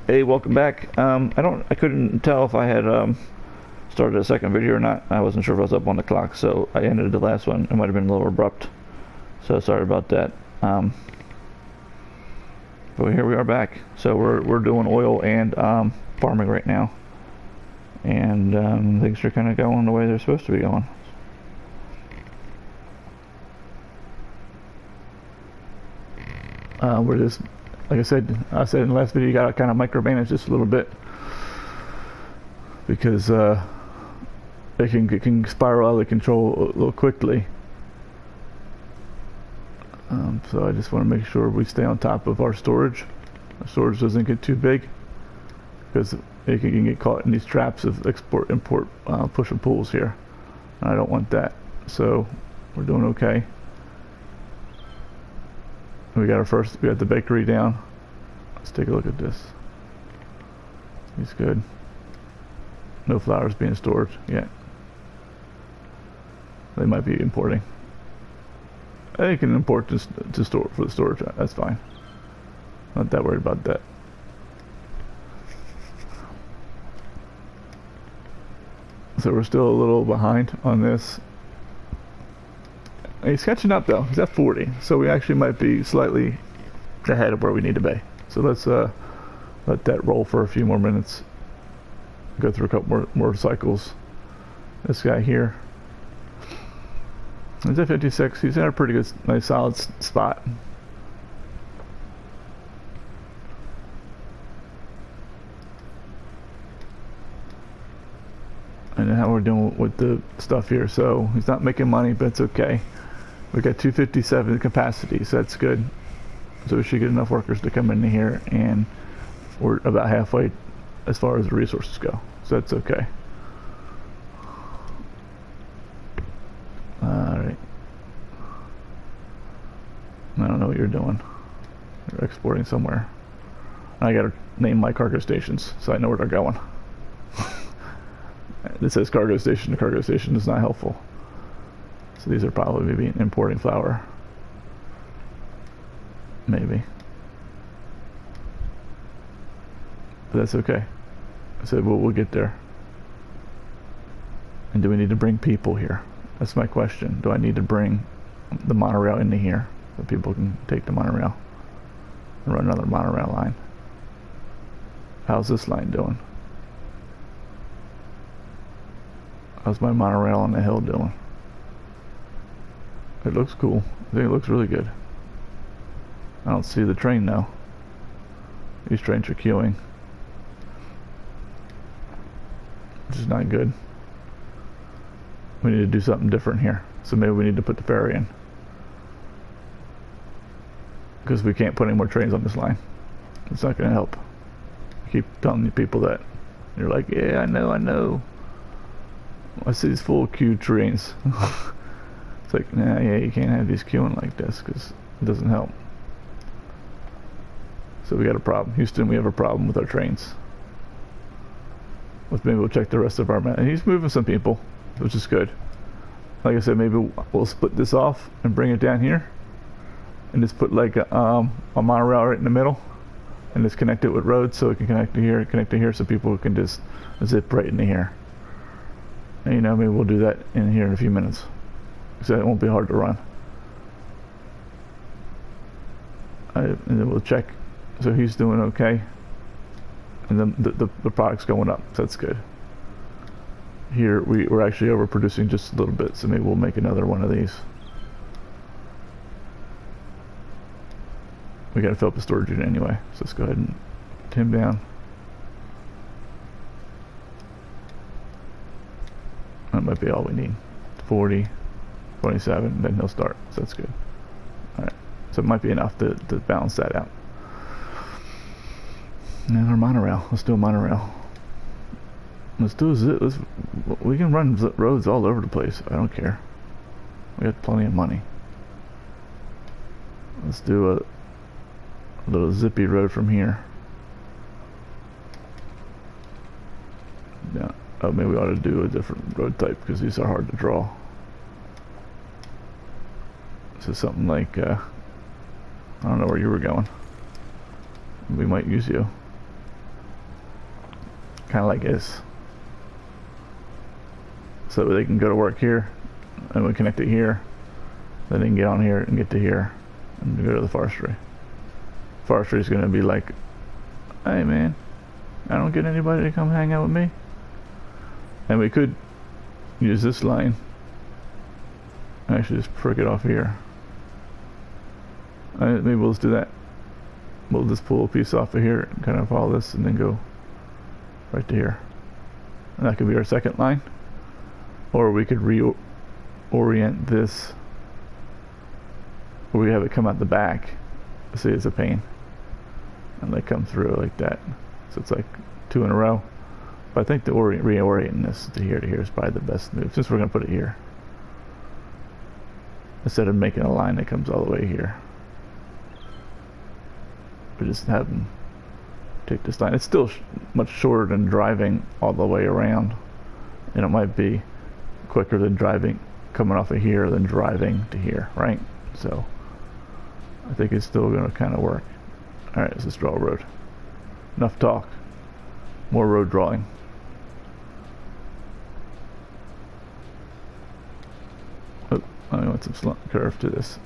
Hey, welcome back. I couldn't tell if I had started a second video or not. I wasn't sure if I was up on the clock, so I ended the last one. It might have been a little abrupt, so sorry about that. But here we are back. So we're doing oil and farming right now, and things are kind of going the way they're supposed to be going. We're just, like I said in the last video, you gotta kind of micromanage this a little bit because it can spiral out of control a little quickly. So I just want to make sure we stay on top of our storage. Our storage doesn't get too big because it can get caught in these traps of export import push and pulls here. And I don't want that. So we're doing okay. We got the bakery down. Let's take a look at this. He's good. No flowers being stored yet. They might be importing. They can import to store for the storage. That's fine. Not that worried about that. So we're still a little behind on this. He's catching up though. He's at 40, so we actually might be slightly ahead of where we need to be. So let's let that roll for a few more minutes. Go through a couple more cycles. This guy here, he's at 56. He's in a pretty good, nice, solid spot. And then how we're doing with the stuff here. So he's not making money, but it's okay. We got 257 capacity, so that's good. So we should get enough workers to come in here, and we're about halfway as far as the resources go. So that's okay. Alright. I don't know what you're doing. You're exporting somewhere. I gotta name my cargo stations so I know where they're going. This says cargo station to cargo station is not helpful. So these are probably maybe importing flour. Maybe. But that's okay. I said we'll get there. And do we need to bring people here? That's my question. Do I need to bring the monorail into here so people can take the monorail and run another monorail line? How's this line doing? How's my monorail on the hill doing? It looks cool. I think it looks really good. I don't see the train though. These trains are queuing, which is not good. We need to do something different here. So maybe we need to put the ferry in, because we can't put any more trains on this line. It's not going to help. I keep telling you people that. You're like, yeah, I know. I see these full queue trains. It's like, nah, yeah, you can't have these queuing like this because it doesn't help. So we got a problem. Houston, we have a problem with our trains. Maybe we'll check the rest of our map. And he's moving some people, which is good. Like I said, maybe we'll split this off and bring it down here, and just put like a monorail right in the middle, and just connect it with roads so it can connect to here, so people can just zip right into here. And you know, maybe we'll do that in here in a few minutes, so it won't be hard to run. And then we'll check. So he's doing okay, and then the product's going up, so that's good. Here we're actually overproducing just a little bit, so maybe we'll make another one of these. We gotta fill up the storage unit anyway, so let's go ahead and put him down. That might be all we need. 40, 27, then he'll start, so that's good. Alright, so it might be enough to balance that out. And our monorail. Let's do a monorail. Let's do it. We can run roads all over the place. I don't care. We got plenty of money. Let's do a little zippy road from here. Yeah. Oh, maybe we ought to do a different road type because these are hard to draw. So something like I don't know where you were going. We might use you. kind of like this. So they can go to work here, and we connect it here. Then they can get on here and get to here, and go to the forestry. Forestry is going to be like, hey man, I don't get anybody to come hang out with me. And we could use this line. Actually, just prick it off here. Maybe we'll just do that. We'll just pull a piece off of here and kind of follow this, and then go right to here. And that could be our second line. Or we could reorient this, where we have it come out the back. See, it's a pain, and they come through like that. So it's like 2 in a row. But I think the reorienting this to here is probably the best move, since we're going to put it here, instead of making a line that comes all the way here. We just have them take this line. It's still much shorter than driving all the way around, and it might be quicker than driving coming off of here than driving to here, right? So I think it's still going to kind of work. Alright, let's just draw a road. Enough talk. More road drawing. Oh, I want some slant curve to this.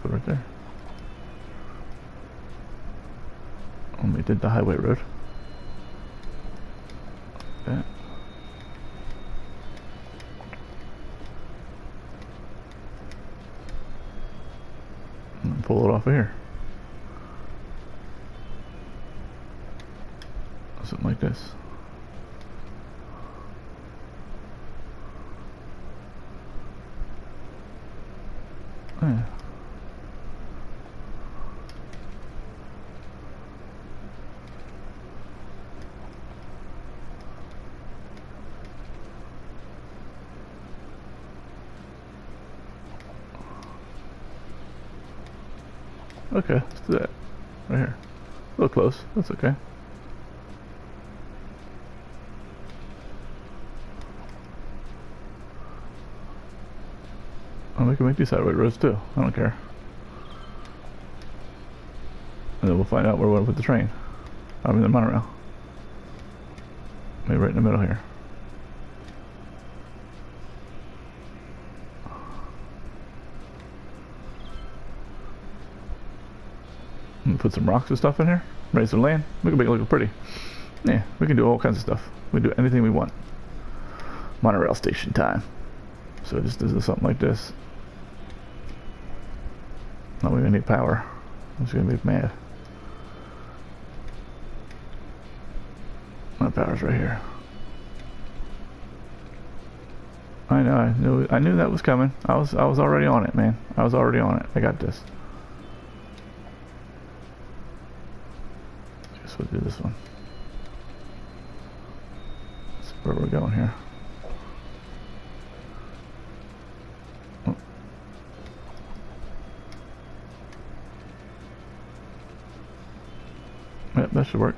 Put it right there. We did the highway road. Okay. And pull it off of here. Something like this. Yeah. Okay, let's do that. Right here. A little close, that's okay. Oh, we can make these highway roads too. I don't care. And then we'll find out where we want to put the train. I mean the monorail. Maybe right in the middle here. Put some rocks and stuff in here, raise some land. We can make it look pretty. Yeah, we can do all kinds of stuff. We can do anything we want. Monorail station time. So just do something like this. Oh, we're gonna need power. I'm just gonna be mad. My power's right here. I know. I knew that was coming. I was already on it, man. I was already on it. I got this. We'll do this one. That's where we're going here. Oh. Yep, that should work.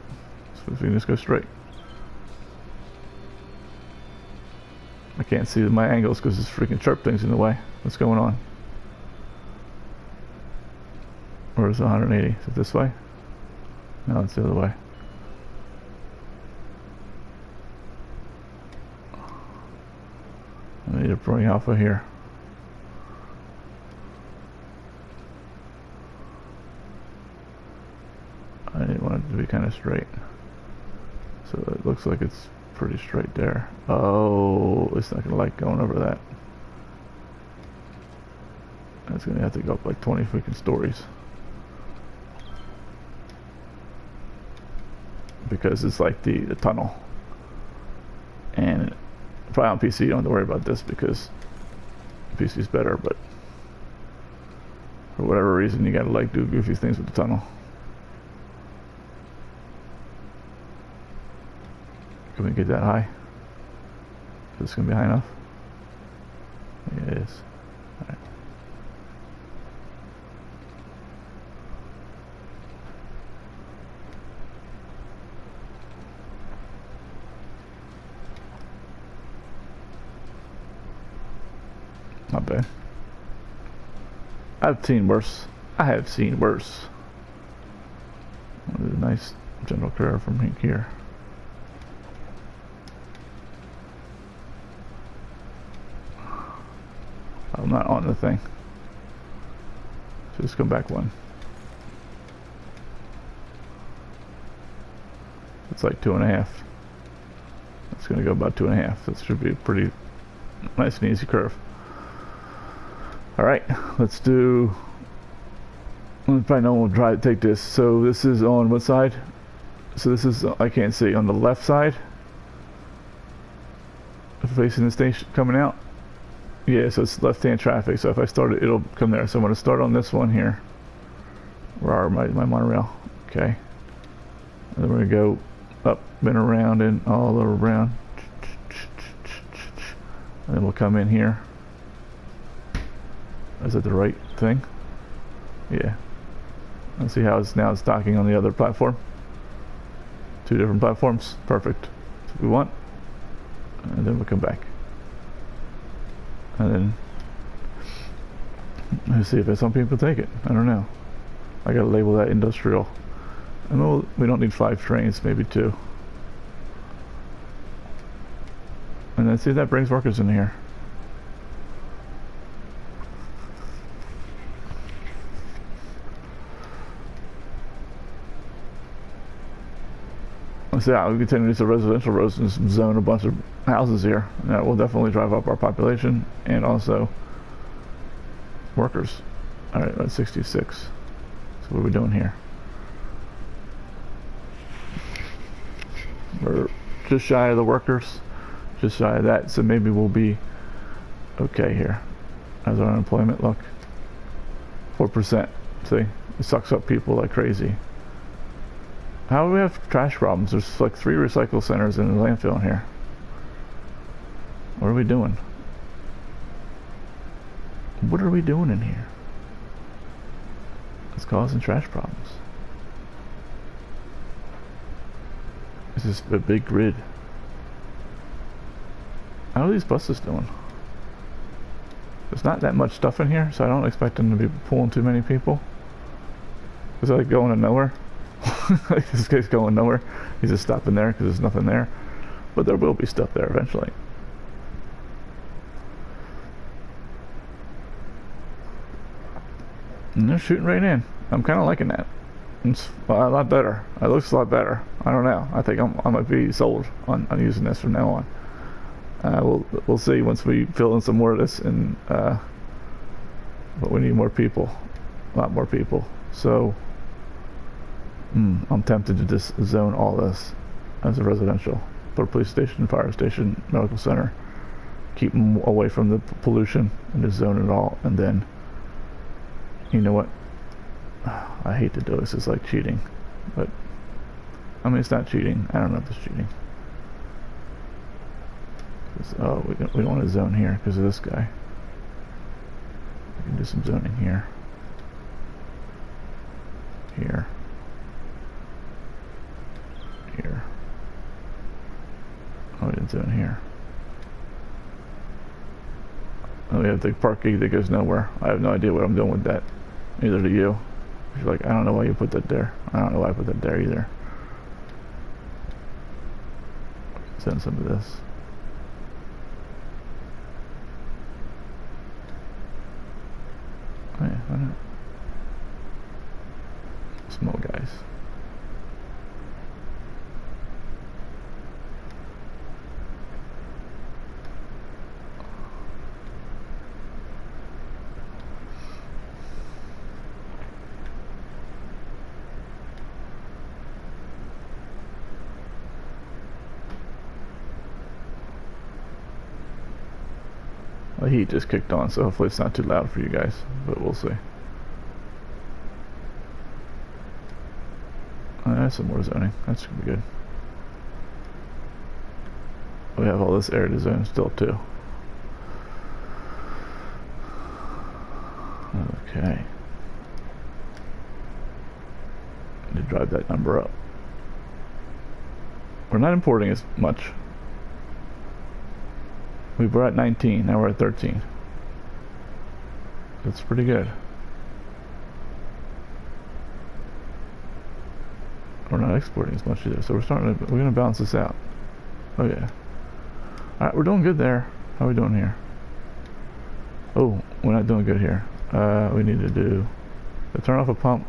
So if we can just go straight. I can't see my angles because this freaking sharp thing's in the way. What's going on? Where's the 180? Is it this way? No, it's the other way. I need to bring alpha here. I didn't want it to be kind of straight. So it looks like it's pretty straight there. Oh, it's not going to like going over that. That's going to have to go up like 20 freaking stories. Because it's like the tunnel, and probably on PC you don't have to worry about this because PC is better, but for whatever reason you gotta like do goofy things with the tunnel. Can we get that high? Is this gonna be high enough? Yeah, it is. All right. Not bad. I've seen worse. I have seen worse. A nice general curve from here. I'm not on the thing. So just come back one. It's like 2.5. It's going to go about 2.5. This should be a pretty nice and easy curve. Alright, let's do... Probably no one will take this. So this is on what side? So this is, I can't see, on the left side? Facing the station coming out? Yeah, so it's left-hand traffic. So if I start it, it'll come there. So I'm going to start on this one here. Where are my monorail? Okay. And then we're going to go up and around and all around. And then we'll come in here. Is that the right thing? Yeah. Let's see how it's now stocking on the other platform. 2 different platforms. Perfect. That's what we want. And then we'll come back. And then let's see if some people take it. I don't know. I gotta label that industrial. And we don't need 5 trains, maybe 2. And then see if that brings workers in here. Let's see how we continue to use the residential roads and zone a bunch of houses here. And that will definitely drive up our population and also workers. Alright, that's 66. So what are we doing here? We're just shy of the workers. Just shy of that. So maybe we'll be okay here. How's our unemployment look? 4%. See? It sucks up people like crazy. How do we have trash problems? There's like 3 recycle centers in the landfill in here. What are we doing? What are we doing in here? It's causing trash problems. This is a big grid. How are these buses doing? There's not that much stuff in here, so I don't expect them to be pulling too many people. Is that like going to nowhere? Like this guy's going nowhere. He's just stopping there because there's nothing there. But there will be stuff there eventually. And they're shooting right in. I'm kind of liking that. It's a lot better. It looks a lot better. I don't know. I think I might be sold on using this from now on. We'll see once we fill in some more of this, and but we need more people, a lot more people. So I'm tempted to just zone all this as a residential. Put a police station, fire station, medical center. Keep them away from the pollution and just zone it all. And then, you know what? I hate to do this. It's like cheating, but I mean it's not cheating. I don't know if it's cheating. Oh, we don't want to zone here because of this guy. We can do some zoning here. Here. Here. Oh, we didn't zone here. Oh, we have the park gate that goes nowhere. I have no idea what I'm doing with that. Neither do you. You're like, I don't know why you put that there. I don't know why I put that there either. Send some of this. Oh yeah, why not? Small guys. The heat just kicked on, so hopefully it's not too loud for you guys, but we'll see. That's some more zoning. That's gonna be good. We have all this area to zone still too. Okay. To drive that number up. We're not importing as much. We were at 19, now we're at 13. That's pretty good. We're not exporting as much either, so we're gonna balance this out. Oh yeah. Alright, we're doing good there. How are we doing here? Oh, we're not doing good here. We need to turn off a pump,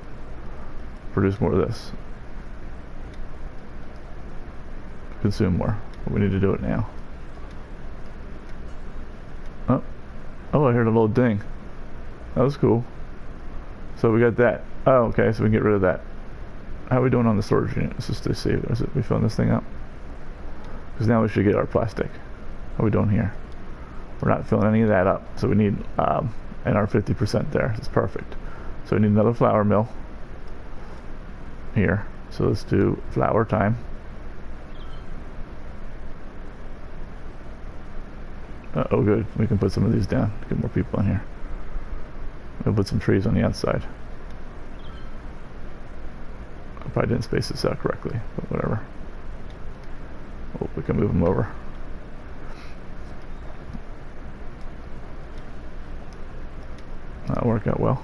produce more of this. Consume more. But we need to do it now. Oh, I heard a little ding. That was cool. So we got that. Oh, okay, so we can get rid of that. How are we doing on the storage unit? Let's just see. Is it we filling this thing up? Because now we should get our plastic. How are we doing here? We're not filling any of that up. So we need, and our 50% there. It's perfect. So we need another flour mill here. So let's do flour time. Oh good, we can put some of these down, get more people in here. We'll put some trees on the outside. I probably didn't space this out correctly, but whatever. Oh, we can move them over. That'll work out well.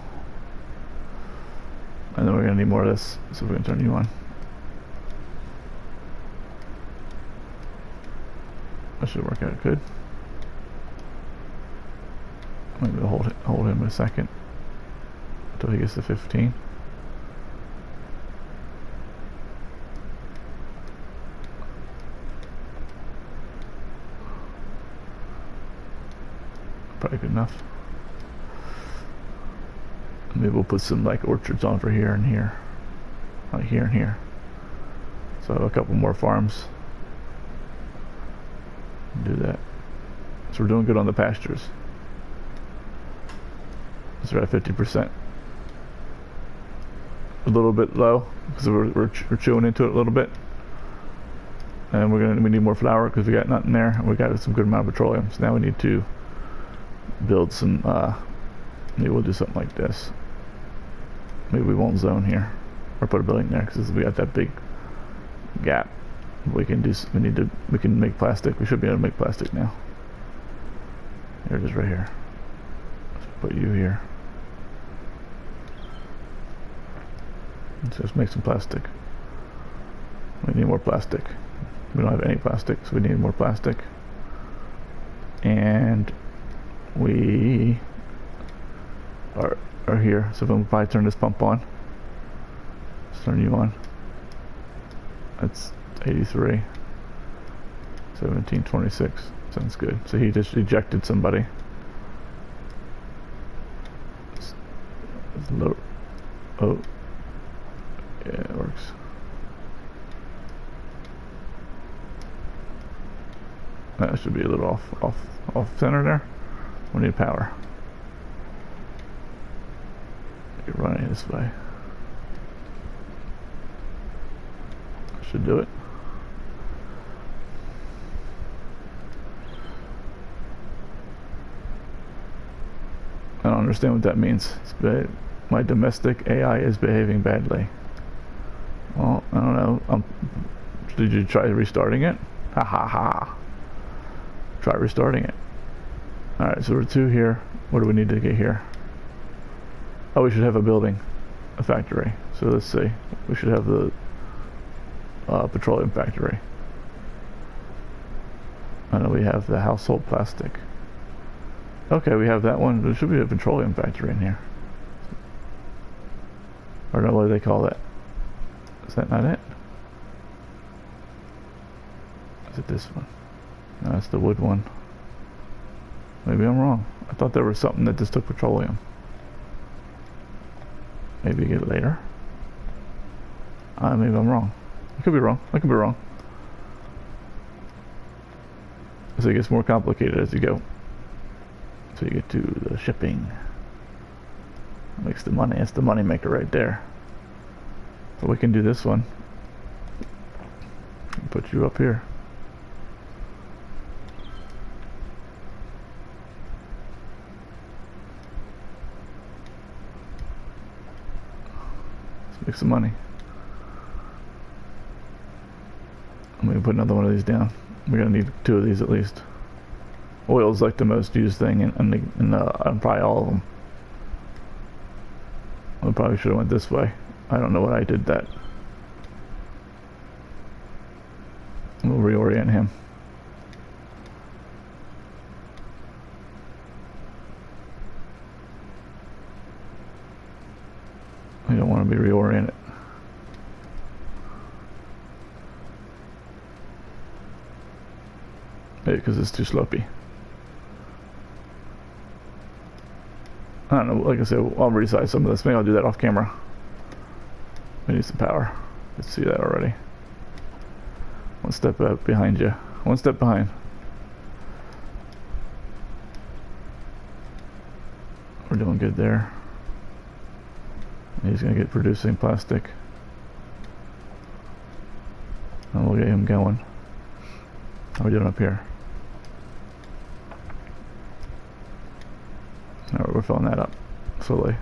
And then we're gonna need more of this, so we're gonna turn you on. That should work out good. Maybe we'll hold him a second until he gets to 15. Probably good enough. Maybe we'll put some like orchards on for here and here, like here and here. So a couple more farms. Do that. So we're doing good on the pastures. So we're at 50%. A little bit low because we're chewing into it a little bit, and we need more flour because we got nothing there, and we got some good amount of petroleum. So now we need to build some. Maybe we'll do something like this. Maybe we won't zone here or put a building there because we got that big gap. We can make plastic. We should be able to make plastic now. Here it is right here. Let's put you here. Let's just make some plastic. We need more plastic. We don't have any plastic, so we need more plastic. And we are here, so we'll probably turn this pump on. Let's turn you on. That's 83. 1726. Sounds good. So he just ejected somebody. It's low. Oh. Yeah, it works. That should be a little off center there. We need power. You're running this way. Should do it. I don't understand what that means. My domestic AI is behaving badly. Well, I don't know. Did you try restarting it? Ha ha ha. Try restarting it. Alright, so we're 2 here. What do we need to get here? Oh, we should have a building. A factory. So let's see. We should have the petroleum factory. I know we have the household plastic. Okay, we have that one. There should be a petroleum factory in here. Or no, what do they call that? Is that not it? Is it this one? No, that's the wood one. Maybe I'm wrong. I thought there was something that just took petroleum. Maybe get it later. Maybe I'm wrong. I could be wrong. I could be wrong. So it gets more complicated as you go. So you get to the shipping. Makes the money. That's the money maker right there. So we can do this one. Put you up here. Let's make some money. I'm gonna put another one of these down. We're gonna need 2 of these at least. Oil is like the most used thing in probably all of them. I probably should have went this way. I don't know what I did that. We'll reorient him. We don't want to be reoriented. Maybe because it's too slopey. I don't know, like I said, I'll resize some of this. Maybe I'll do that off camera. We need some power. Let's see that already. One step up behind you. One step behind. We're doing good there. He's gonna get producing plastic. And we'll get him going. How are we doing up here? Alright, we're filling that up slowly.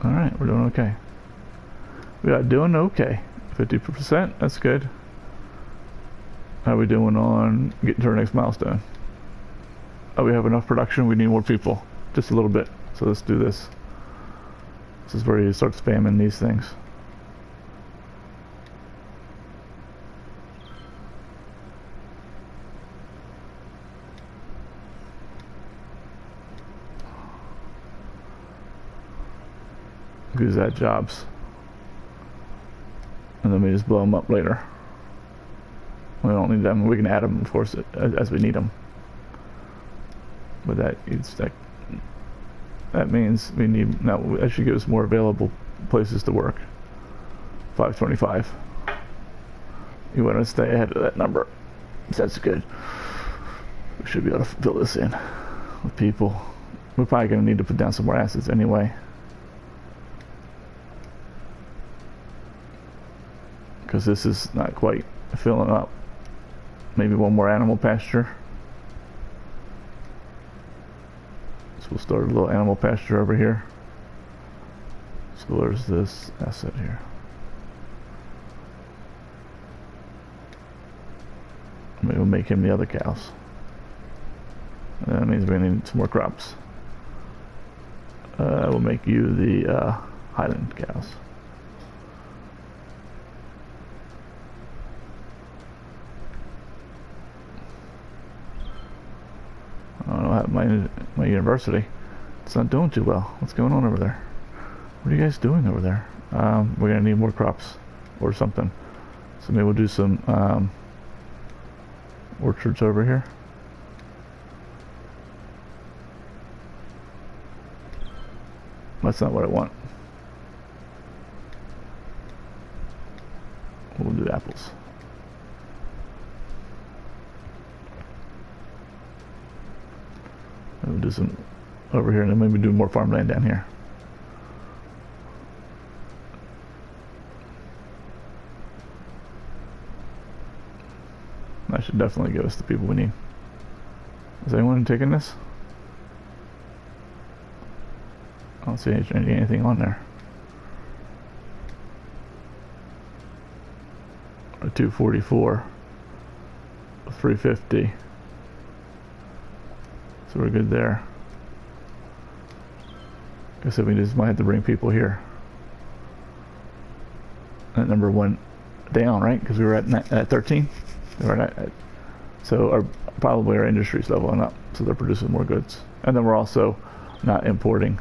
Alright, we're doing okay. We are doing okay. 50%, that's good. How are we doing on getting to our next milestone? Oh, we have enough production, we need more people. Just a little bit. So let's do this. This is where you start spamming these things. Who's that jobs? And then we just blow them up later. We don't need them. We can add them, of course, as we need them. But that means we need, now that should give us more available places to work. 525. You want to stay ahead of that number. That's good. We should be able to fill this in with people. We're probably going to need to put down some more assets anyway. Because this is not quite filling up. Maybe one more animal pasture. So we'll start a little animal pasture over here. So where's this asset here? Maybe we'll make him the other cows. And that means we need some more crops. We'll make you the Highland cows. I don't know how my university. It's not doing too well. What's going on over there? What are you guys doing over there? We're gonna need more crops or something. So maybe we'll do some orchards over here. That's not what I want. We'll do apples. We'll do some over here and then maybe do more farmland down here. That should definitely give us the people we need. Is anyone taking this? I don't see anything on there. A 244, a 350. So we're good there. Guess we just might have to bring people here. That number went down, right? Because we were at 13. So probably our industry's leveling up, so they're producing more goods. And then we're also not importing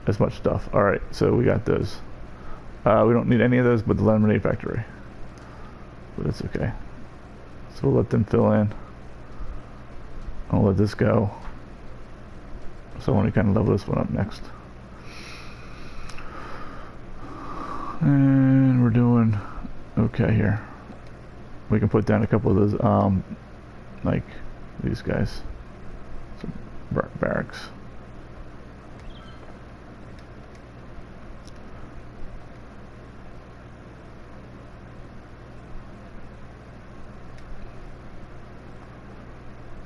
as much stuff. All right, so we got those. We don't need any of those but the lemonade factory. But it's okay. So we'll let them fill in. I'll let this go. So I want to kind of level this one up next. And we're doing okay here. We can put down a couple of those, like these guys. Some barracks.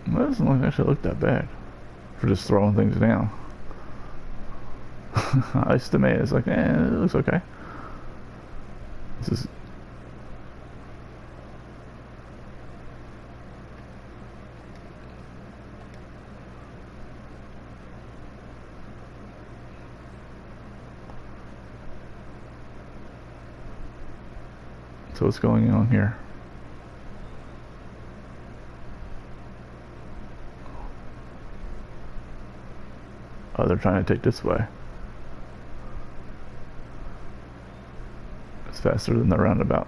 Well, that doesn't actually look that bad for just throwing things down. I estimate it's like, it looks okay. This is So what's going on here? Oh, they're trying to take this way. It's faster than the roundabout.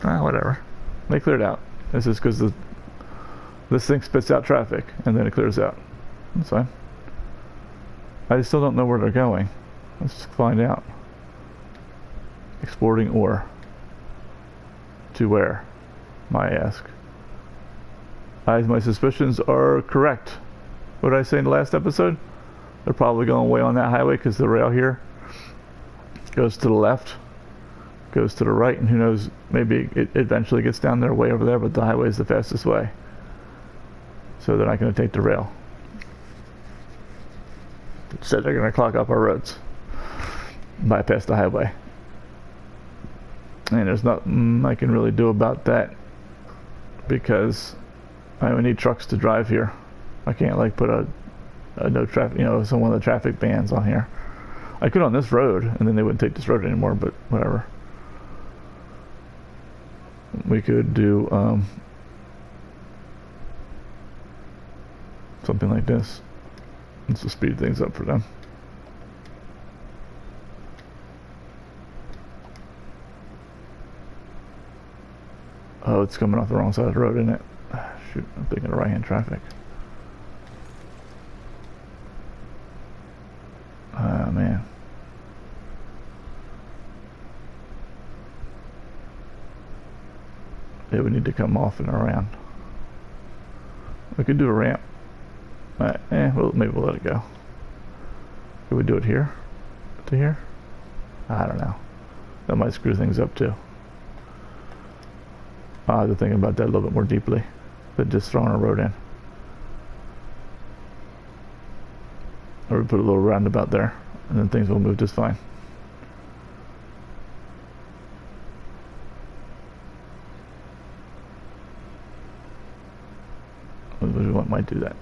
Ah, whatever. They cleared out. This is because this thing spits out traffic and then it clears out. That's fine. I still don't know where they're going. Let's just find out. Exporting ore. To where? I ask. My suspicions are correct. What did I say in the last episode? They're probably going way on that highway because the rail here goes to the left, goes to the right, and who knows, maybe it eventually gets down there way over there, but the highway is the fastest way. So they're not going to take the rail. Instead, they're going to clog up our roads, bypass the highway. And there's nothing I can really do about that because I would need trucks to drive here. I can't like put a no traffic, you know, some one of the traffic bans on here. I could on this road, and then they wouldn't take this road anymore, but whatever. We could do something like this. This will speed things up for them. Oh, it's coming off the wrong side of the road, isn't it? Shoot, I'm thinking of right-hand traffic. Oh, man. It would need to come off and around. We could do a ramp. Well, maybe we'll let it go. Could we do it here? To here? I don't know. That might screw things up too. I'll have to think about that a little bit more deeply than just throwing a road in. Or we put a little roundabout there, and then things will move just fine. What might do that?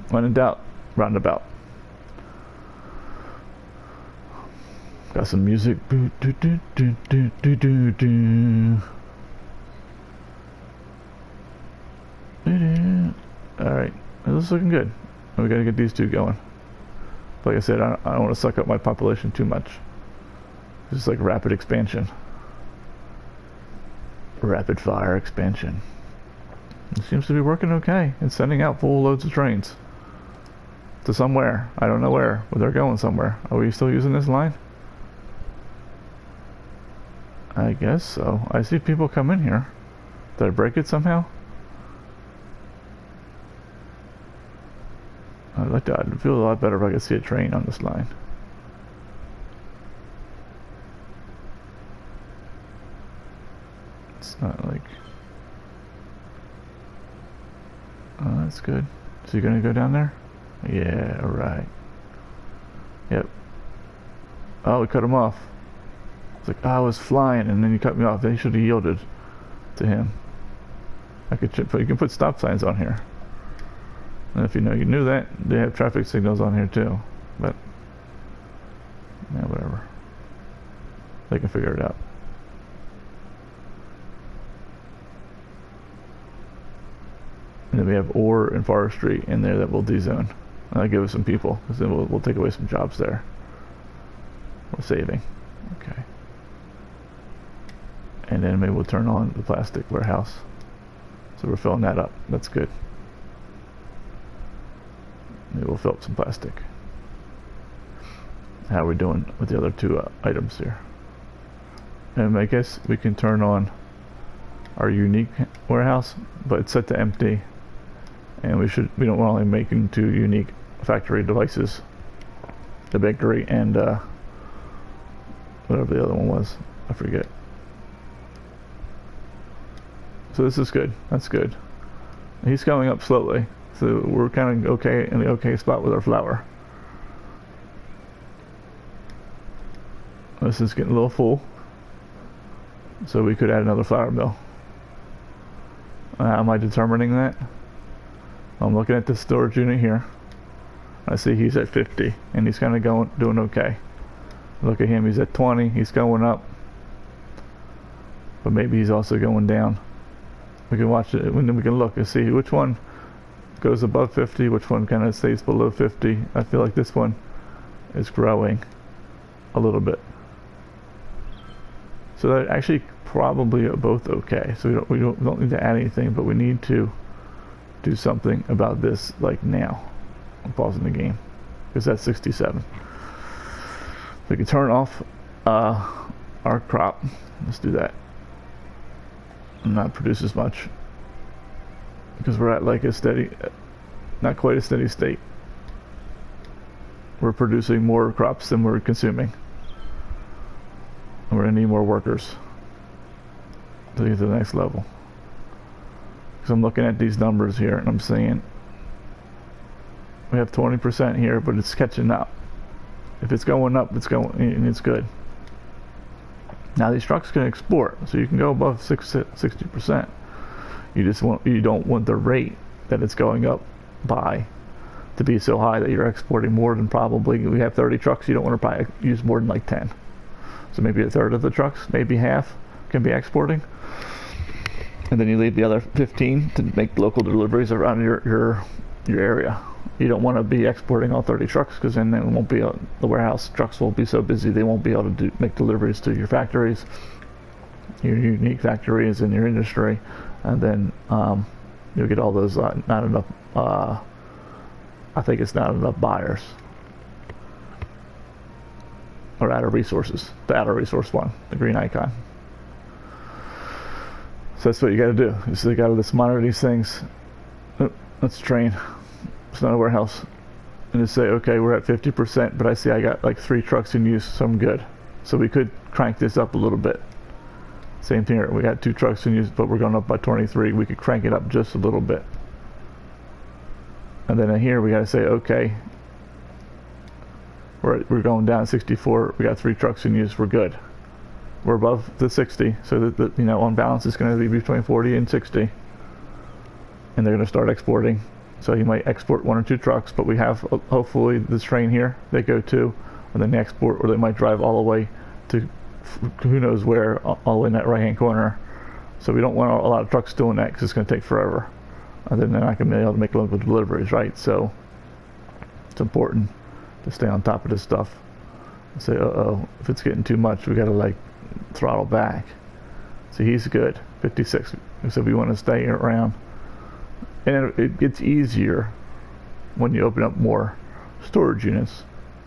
When in doubt, roundabout. Got some music. Alright, this is looking good. We gotta get these two going. Like I said, I don't want to suck up my population too much. It's just like rapid expansion. Rapid fire expansion. It seems to be working okay. It's sending out full loads of trains. To somewhere. I don't know where, but they're going somewhere. Are we still using this line? I guess so. I see people come in here. Did I break it somehow? I'd feel a lot better if I could see a train on this line. It's not like... Oh, that's good. So you're gonna go down there? Yeah, right. Yep. Oh, we cut him off. It's like, oh, I was flying, and then you cut me off. They should have yielded to him. You can put stop signs on here. And if you knew that, they have traffic signals on here too. But, yeah, whatever. They can figure it out. And then we have ore and forestry in there that will de-zone. That'll give us some people, because then we'll take away some jobs there. We're saving. Okay. And then maybe we'll turn on the plastic warehouse. So we're filling that up. That's good. Maybe we'll fill up some plastic. How are we doing with the other two items here? And I guess we can turn on our unique warehouse, but it's set to empty. And we don't want to make into unique factory devices. The bakery and whatever the other one was, I forget. So this is good. That's good. He's coming up slowly, so we're kind of okay in the okay spot with our flour. This is getting a little full, so we could add another flour mill. How am I determining that? I'm looking at the storage unit here. I see he's at 50, and he's kind of doing okay. Look at him, he's at 20, he's going up. But maybe he's also going down. We can watch it, and then we can look and see which one goes above 50, which one kind of stays below 50. I feel like this one is growing a little bit. So that actually probably are both okay. So we don't need to add anything, but we need to do something about this like now. I'm pausing the game because that's 67. We can turn off our crop. Let's do that. And not produce as much because we're at like a steady, not quite a steady state. We're producing more crops than we're consuming. And we're gonna need more workers to get to the next level. Because I'm looking at these numbers here and I'm saying we have 20% here, but it's catching up. If it's going up, it's going, and it's good. Now these trucks can export, so you can go above 60%. You don't want the rate that it's going up by to be so high that you're exporting more than probably, we have 30 trucks, you don't want to probably use more than like 10. So maybe a third of the trucks, maybe half, can be exporting. And then you leave the other 15 to make local deliveries around your area. You don't want to be exporting all 30 trucks because then it won't be, the warehouse trucks will be so busy they won't be able to make deliveries to your factories, your unique factories in your industry, and then you'll get all those not enough, I think it's not enough buyers. Or out of resources, the out of resource one, the green icon. So that's what you got to do. You got to just monitor these things. Oh, let's train. It's not a warehouse. And just say, okay, we're at 50%, but I see I got like 3 trucks in use, so I'm good. So we could crank this up a little bit. Same thing here. We got 2 trucks in use, but we're going up by 23. We could crank it up just a little bit. And then in here, we got to say, okay, we're going down 64. We got 3 trucks in use. We're good. We're above the 60, so that you know, on balance, it's going to be between 40 and 60. And they're going to start exporting. So you might export 1 or 2 trucks, but we have hopefully this train here they go to, and then they export, or they might drive all the way to who knows where, all the way in that right-hand corner. So we don't want a lot of trucks doing that because it's going to take forever. And then they're not going to be able to make local deliveries, right? So it's important to stay on top of this stuff. And say, uh-oh, if it's getting too much, we got to like throttle back. So he's good, 56. So we want to stay around. And it gets easier when you open up more storage units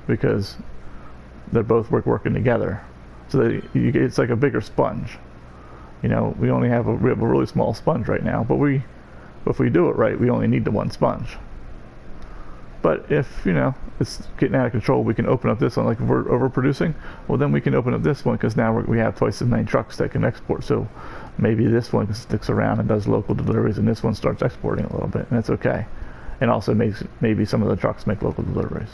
because they're both working together. So it's like a bigger sponge. You know, we have a really small sponge right now, but if we do it right, we only need the 1 sponge. But if, you know, it's getting out of control, we can open up this one. Like if we're overproducing, well then we can open up this one because now we have twice as many trucks that can export. So maybe this one sticks around and does local deliveries and this one starts exporting a little bit, and that's okay. And also maybe some of the trucks make local deliveries.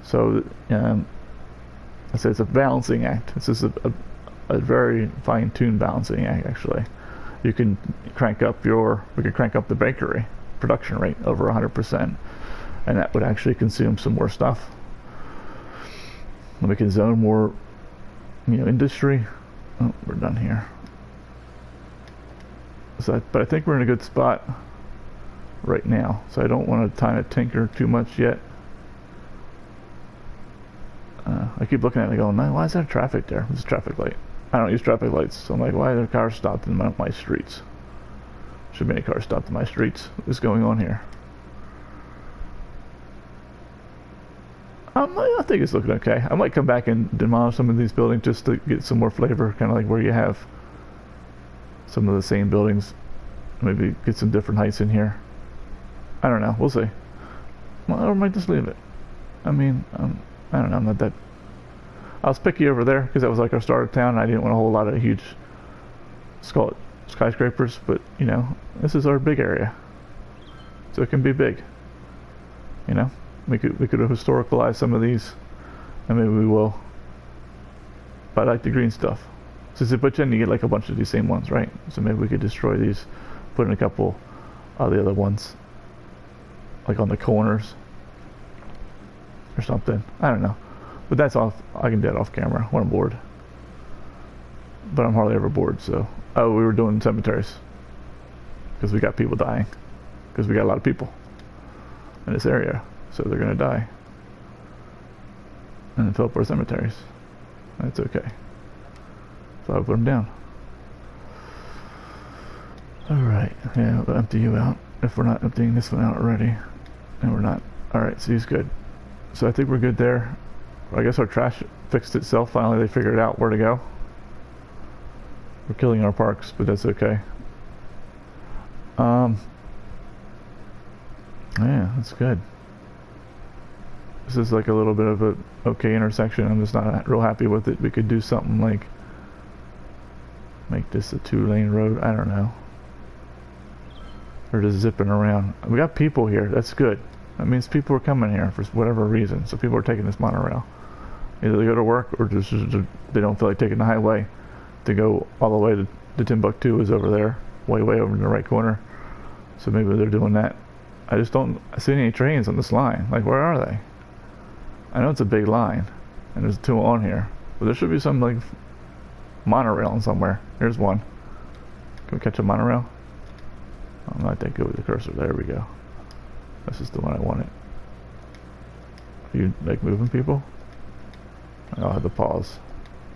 So I say it's a balancing act. This is a very fine-tuned balancing act, actually. You can crank up we can crank up the bakery production rate over 100%. And that would actually consume some more stuff. And we can zone more, you know, industry. Oh, we're done here. So, but I think we're in a good spot right now. So I don't want to time it tinker too much yet. I keep looking at it going, man, why is there traffic there? There's a traffic light. I don't use traffic lights, so I'm like, why are there cars stopped in my streets? Should be any cars stopped in my streets. What is going on here? I think it's looking okay. I might come back and demolish some of these buildings just to get some more flavor, kind of like where you have some of the same buildings. Maybe get some different heights in here. I don't know. We'll see. Well, or I might just leave it. I mean, I don't know. I'm not that... I was picky over there because that was like our start of town. And I didn't want a whole lot of huge skyscrapers, but you know, this is our big area, so it can be big. You know. We could historicalize some of these, and maybe we will. But I like the green stuff. But then you get like a bunch of these same ones, right? So maybe we could destroy these, put in a couple of the other ones, like on the corners or something. I don't know. But that's off. I can do that off camera when I'm bored. But I'm hardly ever bored, so. Oh, we were doing cemeteries. Because we got people dying. Because we got a lot of people in this area. So they're going to die. And then fill up our cemeteries. That's okay. So I'll put them down. Alright, yeah, we'll empty you out. If we're not emptying this one out already. And we're not. Alright, so he's good. So I think we're good there. I guess our trash fixed itself. Finally, they figured out where to go. We're killing our parks, but that's okay. Yeah, that's good. This is like a little bit of a okay intersection. I'm just not real happy with it. We could do something like make this a 2-lane road. I don't know. Or just zipping around. We got people here. That's good. That means people are coming here for whatever reason. So people are taking this monorail. Either they go to work or just they don't feel like taking the highway to go all the way to Timbuktu is over there. Way over in the right corner. So maybe they're doing that. I just don't see any trains on this line. Like, where are they? I know it's a big line. And there's 2 on here. But there should be some, like, monorail somewhere. Here's one. Can we catch a monorail? I'm not that good with the cursor. There we go. This is the one I wanted. Are you, like, moving people? I'll have to pause.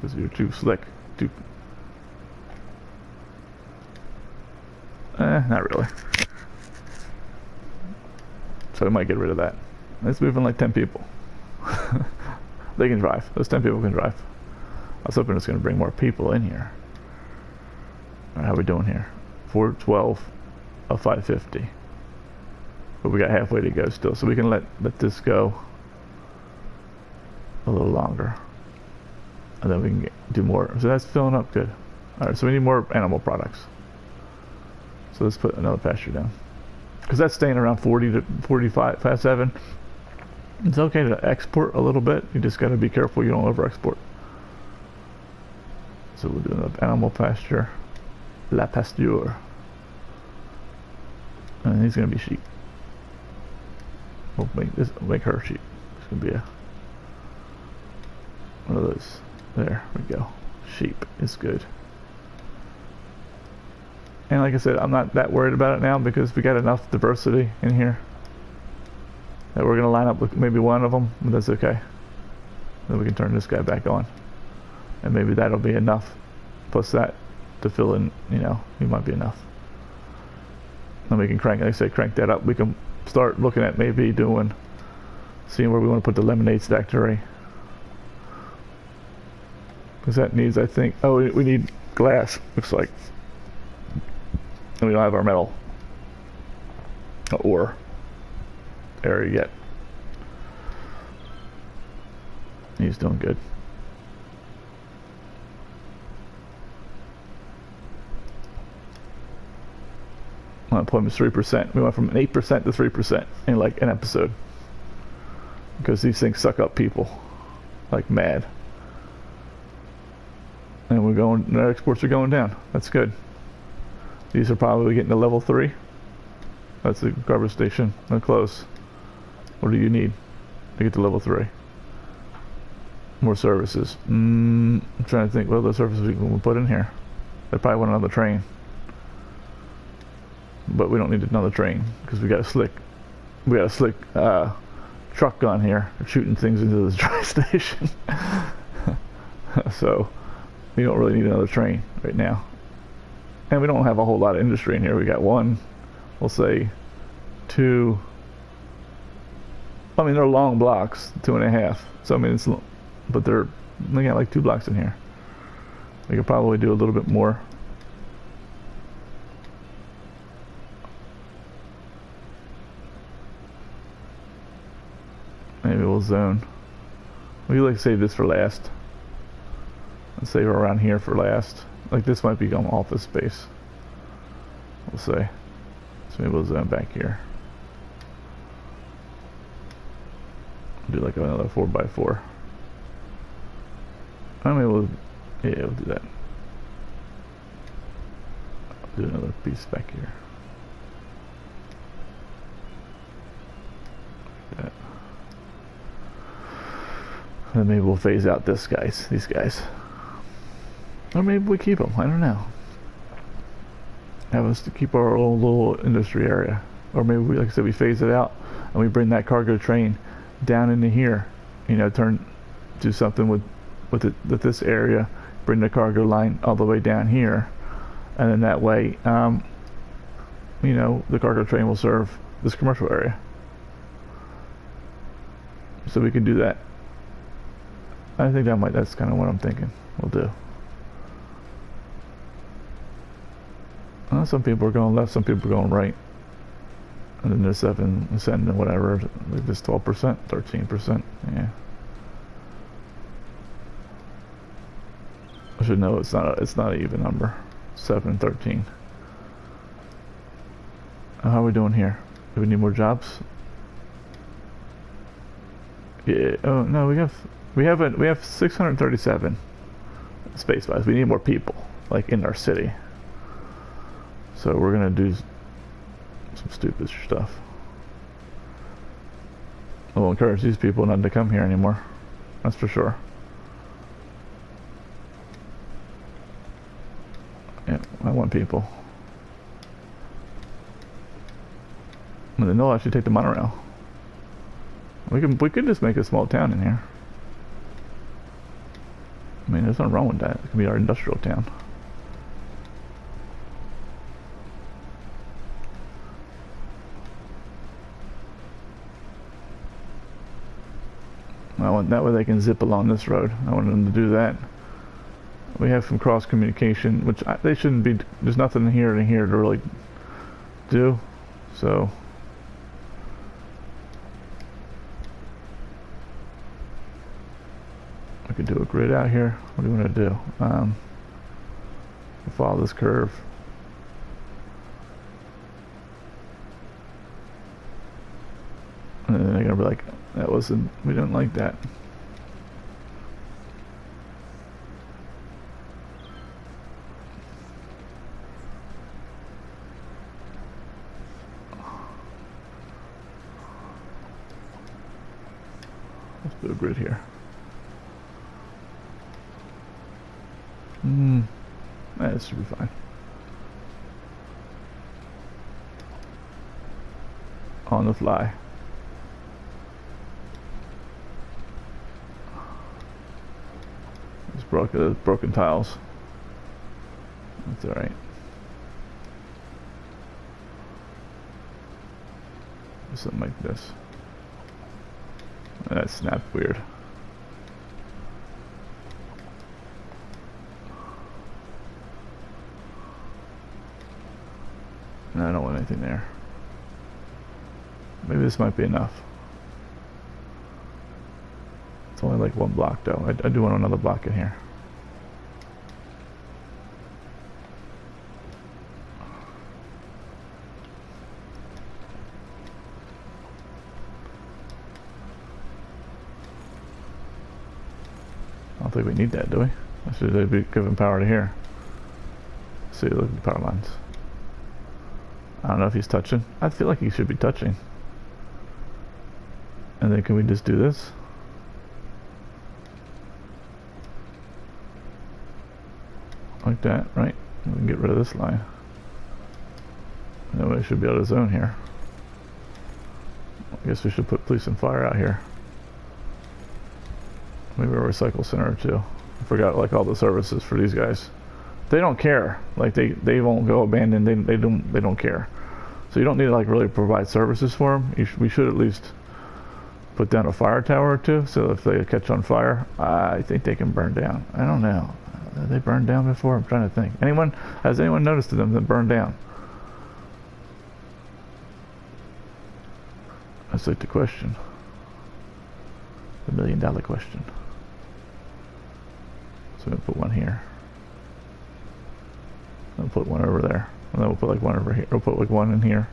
Because you're too slick. Not really. So I might get rid of that. It's moving like 10 people. They can drive. Those 10 people can drive. I was hoping it's going to bring more people in here. Alright, how are we doing here? 412 of 550. But we got halfway to go still. So we can let this go a little longer. And then we can do more. So that's filling up good. Alright, so we need more animal products. So let's put another pasture down. Because that's staying around 40 to 45 past 7. It's okay to export a little bit. You just got to be careful you don't over export. So we'll do another animal pasture. La pasture. And these are going to be sheep. We'll make her sheep. It's going to be one of those. There we go. Sheep is good. And like I said, I'm not that worried about it now because we got enough diversity in here that we're going to line up with maybe one of them, but that's okay. Then we can turn this guy back on. And maybe that'll be enough. Plus that to fill in, you know, he might be enough. Then we can crank, like I say, crank that up. We can start looking at maybe seeing where we want to put the lemonade factory. Because that needs, I think, oh, we need glass, looks like. And we don't have our metal ore area yet. He's doing good. Unemployment's 3%. We went from 8% to 3% in like an episode. Because these things suck up people like mad. And our exports are going down. That's good. These are probably getting to level 3. That's the garbage station. They're close. What do you need to get to level 3? More services. I'm trying to think what other services we can put in here. They probably want another train. But we don't need another train because we got a slick truck gun here shooting things into the dry station. So we don't really need another train right now. And we don't have a whole lot of industry in here. We got 1, we'll say 2. I mean, they're long blocks, 2.5. So I mean, but they got like 2 blocks in here. We could probably do a little bit more. Maybe we'll zone. We like save this for last. Let's save around here for last. Like this might become office space. We'll say. So maybe we'll zone back here. Do like another 4x4. I mean, we'll do that. Do another piece back here. Like that. And maybe we'll phase out these guys. Or maybe we keep them, I don't know. Have us to keep our own little industry area. Or maybe we, like I said, we phase it out and we bring that cargo train down into here. You know, do something with this area, bring the cargo line all the way down here. And then that way, you know, the cargo train will serve this commercial area. So we can do that. I think that's kind of what I'm thinking we'll do. Some people are going left, some people are going right. And then there's 7% and whatever, like this 12%, 13%, yeah. I should know it's not an even number. 7 and 13. How are we doing here? Do we need more jobs? Yeah. Oh no, we have 637 space wise. We need more people, like in our city. So we're gonna do some stupid stuff. We'll encourage these people not to come here anymore. That's for sure. Yeah, I want people. And then they'll actually take the monorail. We could just make a small town in here. I mean, there's nothing wrong with that. It can be our industrial town. I want that way they can zip along this road. I want them to do that. We have some cross communication, which they shouldn't be. There's nothing here to really do. So I could do a grid out here. What do you want to do? Follow this curve. And then they're gonna be like, "That wasn't. We didn't like that." Let's do a grid here. That should be fine. On the fly. Just broken tiles. That's alright. Something like this. That snapped weird. No, I don't want anything there. Maybe this might be enough. It's only like one block though. I do want another block in here. I don't think we need that, do we? I should be giving power to here. See, look at the power lines. I don't know if he's touching. I feel like he should be touching. And then can we just do this? Like that, right? We can get rid of this line. And then we should be able to zone here. I guess we should put police and fire out here. Maybe a recycle center too. I forgot like all the services for these guys. They don't care. Like they won't go abandoned. They don't care. So you don't need to like really provide services for them. We should at least put down a fire tower or two. So if they catch on fire, I think they can burn down. I don't know. Have they burned down before? I'm trying to think. Has anyone noticed them that burned down? That's like the question. The $1 million question. So we'll put one here. We'll put one over there. And then we'll put like one over here. We'll put like one in here.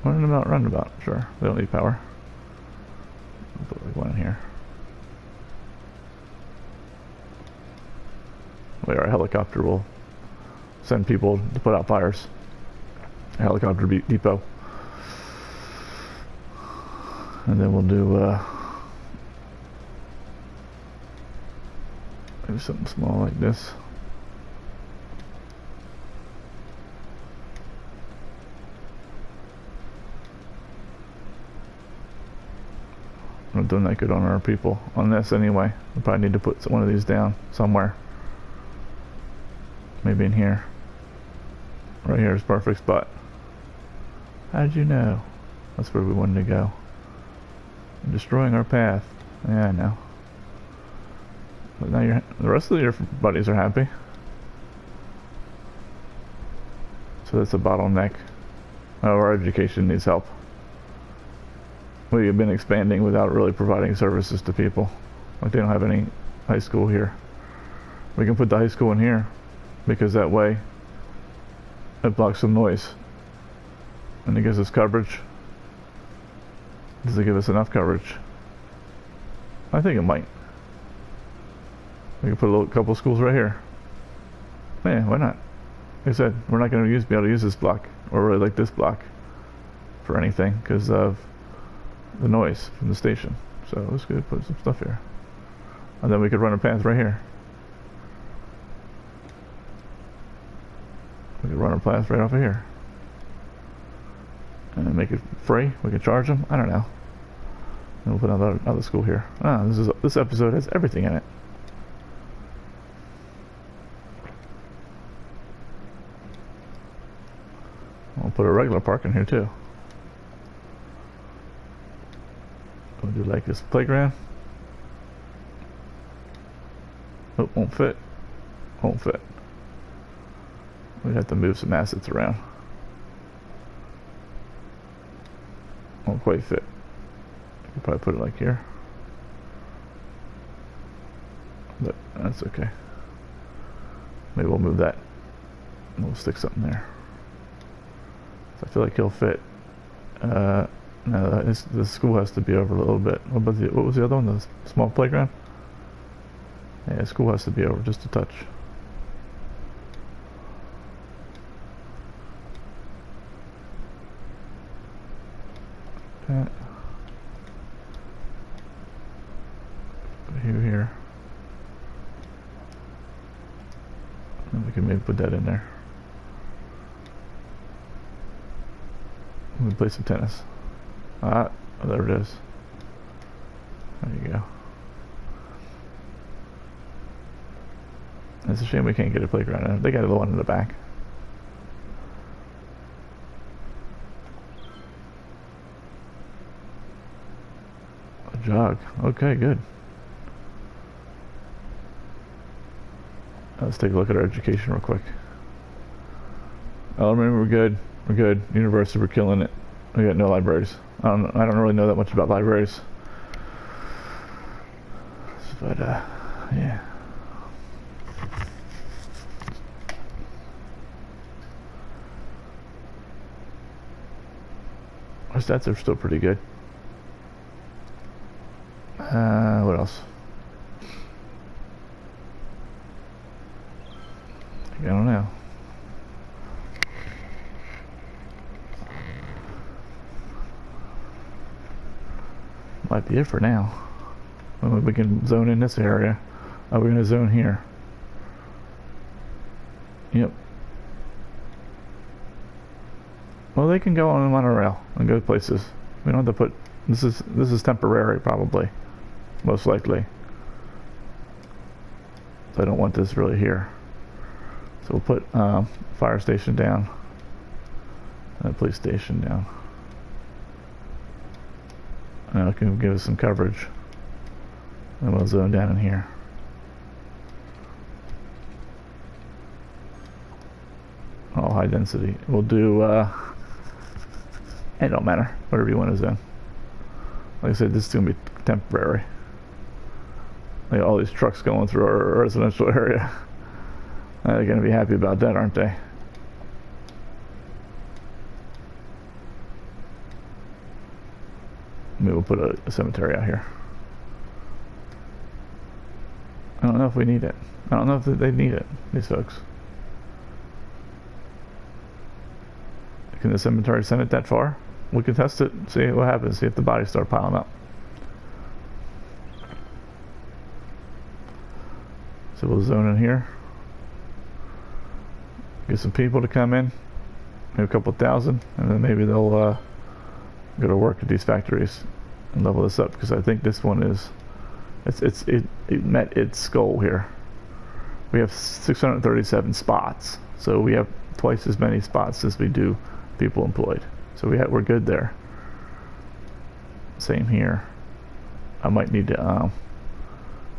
One in the roundabout, sure. They don't need power. We'll put like one in here. Wait, our helicopter will send people to put out fires. A helicopter depot. And then we'll do Maybe something small like this. We're not doing that good on our people. On this anyway. We probably need to put one of these down somewhere. Maybe in here. Right here is perfect spot. How did you know? That's where we wanted to go. You're destroying our path. Yeah, I know. But now the rest of your buddies are happy. So that's a bottleneck. Oh, our education needs help. We've been expanding without really providing services to people. Like they don't have any high school here. We can put the high school in here because that way it blocks some noise. And it gives us coverage. Does it give us enough coverage? I think it might. We can put a couple schools right here. Yeah, why not? Like I said, we're not going to be able to use this block, or really like this block, for anything because of the noise from the station. So let's go put some stuff here. And then we could run a path right here. We could run a path right off of here. And make it free. We could charge them. I don't know. And we'll put another school here. Ah, this episode has everything in it. We'll put a regular park in here too. We'll do like this playground. Oh, won't fit. Won't fit. We'd have to move some assets around. Won't quite fit. I could probably put it like here. But that's okay. Maybe we'll move that. And we'll stick something there. So I feel like he'll fit. No, the school has to be over a little bit. What was the other one? The small playground? Yeah, school has to be over just a touch. That. Put here. And we can maybe put that in there. We can play some tennis. Ah, oh, there it is. There you go. It's a shame we can't get a playground in. They got the one in the back. A jog. Okay, good. Let's take a look at our education real quick. Oh, remember, we're good. We're good. University, we're killing it. We got no libraries. I don't really know that much about libraries. But, yeah. Our stats are still pretty good. What else? I don't know. Might be it for now. Well, we can zone in this area. Oh, we're going to zone here. Yep. Well, they can go on the monorail and go places. We don't have to put... This is temporary, probably. Most likely. So I don't want this really here. So we'll put fire station down. And a police station down. And it can give us some coverage. And we'll zone down in here. All high density. We'll do, it don't matter. Whatever you want to zone. Like I said, this is going to be temporary. Like all these trucks going through our residential area. They're going to be happy about that, aren't they? Maybe we'll put a cemetery out here. I don't know if we need it. I don't know if they need it, these folks. Can the cemetery send it that far? We can test it, see what happens, see if the bodies start piling up. So we'll zone in here. Get some people to come in. Maybe a couple thousand. And then maybe they'll go to work at these factories and level this up. Because I think this one is... It met its goal here. We have 637 spots. So we have twice as many spots as we do people employed. So we're good there. Same here. I might need to a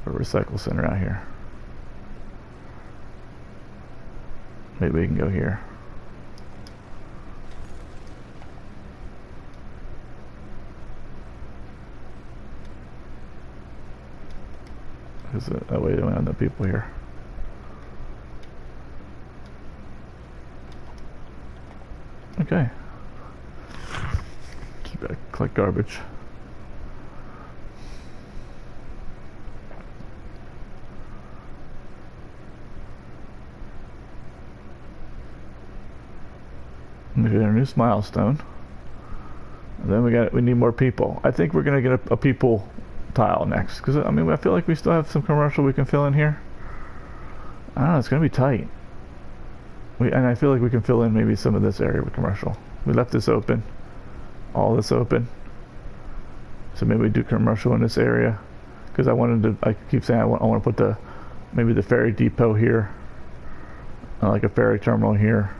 recycle center out here. Maybe we can go here. Because that way we don't have no people here. Okay. Keep that, collect garbage. We get our new milestone. And then we need more people. I think we're gonna get a people tile next, because I mean I feel like we still have some commercial we can fill in here. I don't know, it's gonna be tight. And I feel like we can fill in maybe some of this area with commercial. We left this open, all this open. So maybe we do commercial in this area, because I keep saying I want to put maybe the ferry depot here, like a ferry terminal here,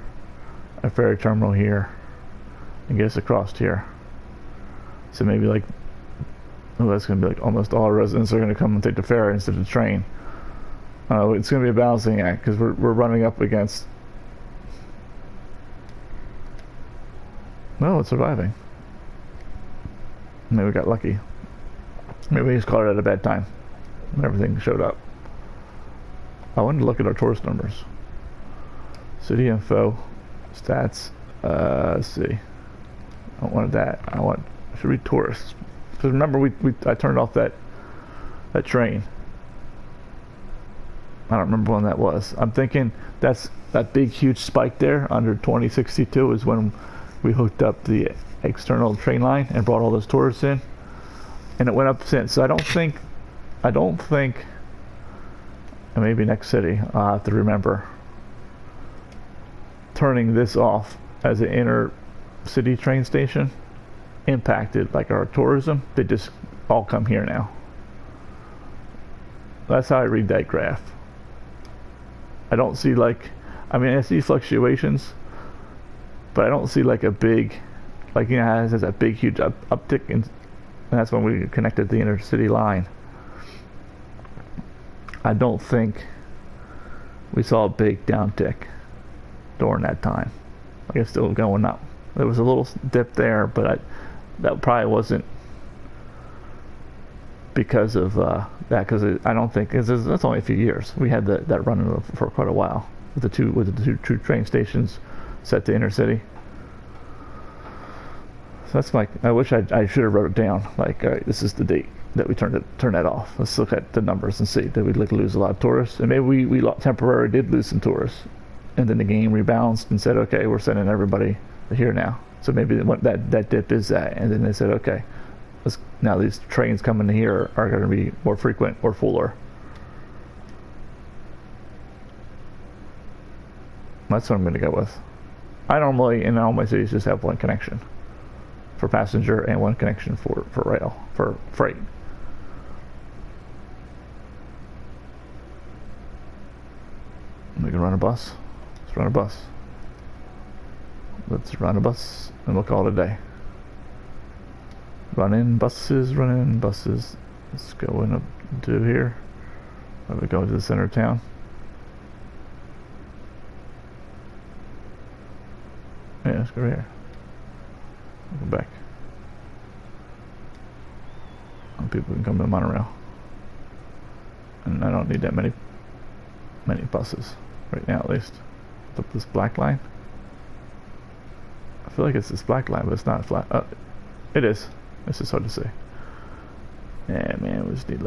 a ferry terminal here, and get us across here. So maybe like, oh, that's gonna be like almost all residents are gonna come and take the ferry instead of the train. It's gonna be a balancing act, because we're running up against. No, it's surviving. Maybe we got lucky. Maybe we just caught it at a bad time when everything showed up. I wanted to look at our tourist numbers. City info, stats. Let's see. I don't want that. I should read tourists. Because remember, I turned off that train. I don't remember when that was. I'm thinking that big huge spike there under 2062 is when we hooked up the external train line and brought all those tourists in, and it went up since. So I don't think, and maybe next city I'll have to remember turning this off as an inner city train station impacted like our tourism. They just all come here now. That's how I read that graph. I don't see I see fluctuations, but I don't see like a big, it has that big huge uptick, and that's when we connected the inner city line. I don't think we saw a big downtick during that time. It's still going up. There was a little dip there, but that probably wasn't because of that. Because I don't think that's only a few years. We had that running for quite a while with the two train stations set to inner city. So that's I wish I should have wrote it down. All right, this is the date that we turned that off. Let's look at the numbers and see. Did we lose a lot of tourists? And maybe we temporarily did lose some tourists, and then the game rebalanced and said, okay, we're sending everybody here now. So maybe that dip is that, and then they said, okay, now these trains coming here are going to be more frequent or fuller. That's what I'm going to go with. I normally, in all my cities, just have one connection for passenger and one connection for rail, for freight. We can run a bus. Let's run a bus. Let's run a bus and we'll call it a day. Running buses. Let's go into here. We go to the center of town. Yeah, let's go here. Go back. And people can come to the monorail. And I don't need that many buses right now, at least. Up this black line. I feel like it's this black line, but it's not flat. It is. It's just hard to say. Yeah, man, we just need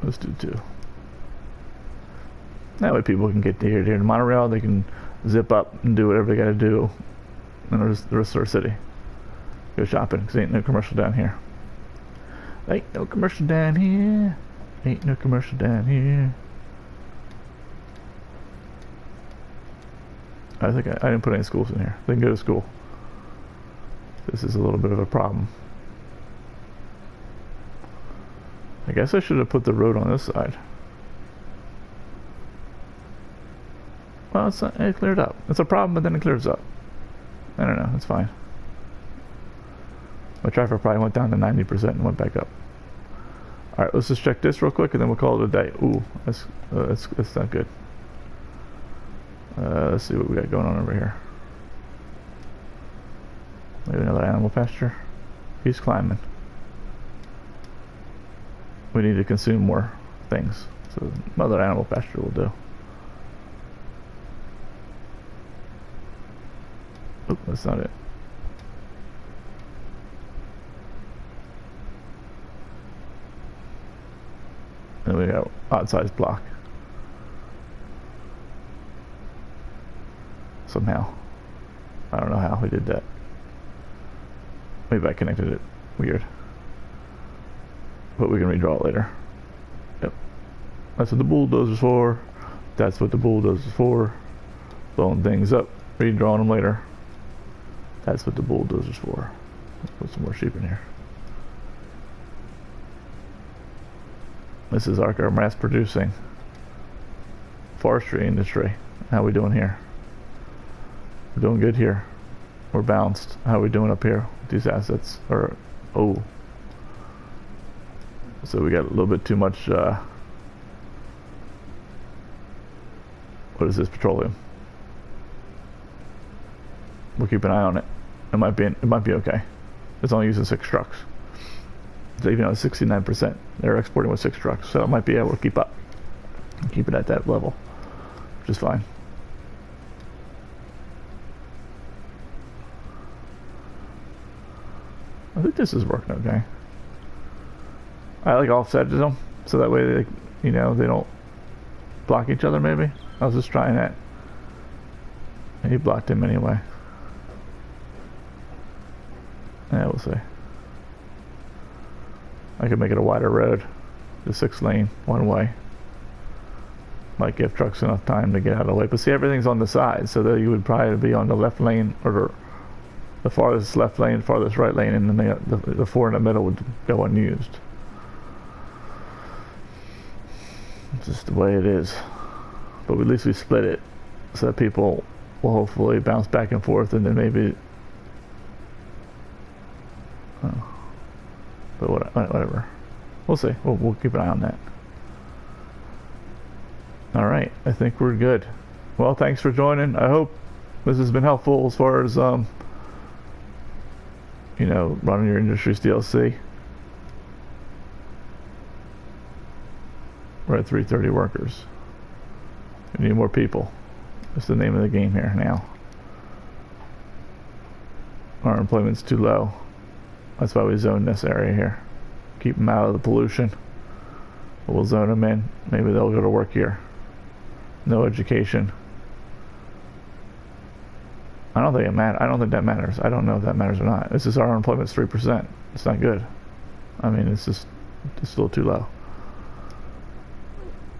let's do 2. That way people can get here to the monorail. They can zip up and do whatever they gotta do in the rest of our city. Go shopping, because ain't no commercial down here. Ain't no commercial down here. Ain't no commercial down here. I think I didn't put any schools in here. They can go to school. This is a little bit of a problem. I guess I should have put the road on this side. Well, it's not, it cleared up. It's a problem, but then it clears up. I don't know. It's fine. My traffic probably went down to 90% and went back up. All right, let's just check this real quick, and then we'll call it a day. Ooh, that's not good. Let's see what we got going on over here. Maybe another animal pasture. He's climbing. We need to consume more things, so another animal pasture will do. Oh, that's not it. And we got odd size block. Somehow. I don't know how we did that. Maybe I connected it weird. But we can redraw it later. Yep. That's what the bulldozer's for. That's what the bulldozer's for. Blowing things up, redrawing them later. That's what the bulldozer's for. Let's put some more sheep in here. This is our mass producing forestry industry. How we doing here? We're doing good here. We're balanced. How are we doing up here? These assets are, oh. So we got a little bit too much, what is this, petroleum? We'll keep an eye on it. It might be okay. It's only using 6 trucks. So even though it's 69%, they're exporting with 6 trucks, so it might be able to keep up. Keep it at that level, which is fine. I think this is working okay. I like offsetted them, so that way they, you know, they don't block each other maybe. I was just trying that. And he blocked him anyway. Yeah, we'll see. I could make it a wider road. The 6 lane, one way. Might give trucks enough time to get out of the way. But see, everything's on the side, so that you would probably be on the left lane, or the farthest left lane, farthest right lane, and then the 4 in the middle would go unused. It's just the way it is. But at least we split it, so that people will hopefully bounce back and forth, and then maybe... Oh. But whatever. We'll see. We'll keep an eye on that. Alright, I think we're good. Well, thanks for joining. I hope this has been helpful as far as, you know, running your industry's DLC. We're at 330 workers. We need more people. That's the name of the game here now. Our employment's too low. That's why we zone this area here. Keep them out of the pollution. We'll zone them in. Maybe they'll go to work here. No education. I don't think it matters. I don't think that matters. I don't know if that matters or not. This is our unemployment's 3%. It's not good. I mean, it's still too low.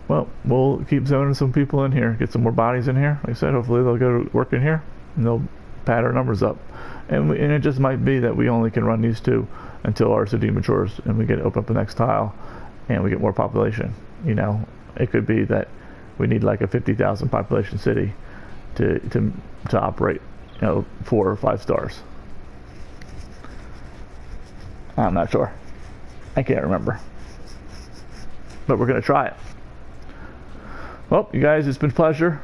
Well, we'll keep zoning some people in here. Get some more bodies in here. Like I said, hopefully they'll go to work in here and they'll pad our numbers up. And it just might be that we only can run these 2 until our city matures and we get open up the next tile and we get more population. You know, it could be that we need like a 50,000 population city to operate, you know, 4 or 5 stars. I'm not sure. I can't remember. But we're gonna try it. Well, you guys, it's been a pleasure.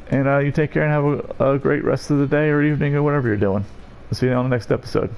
And you take care and have a great rest of the day or evening or whatever you're doing. I'll see you on the next episode.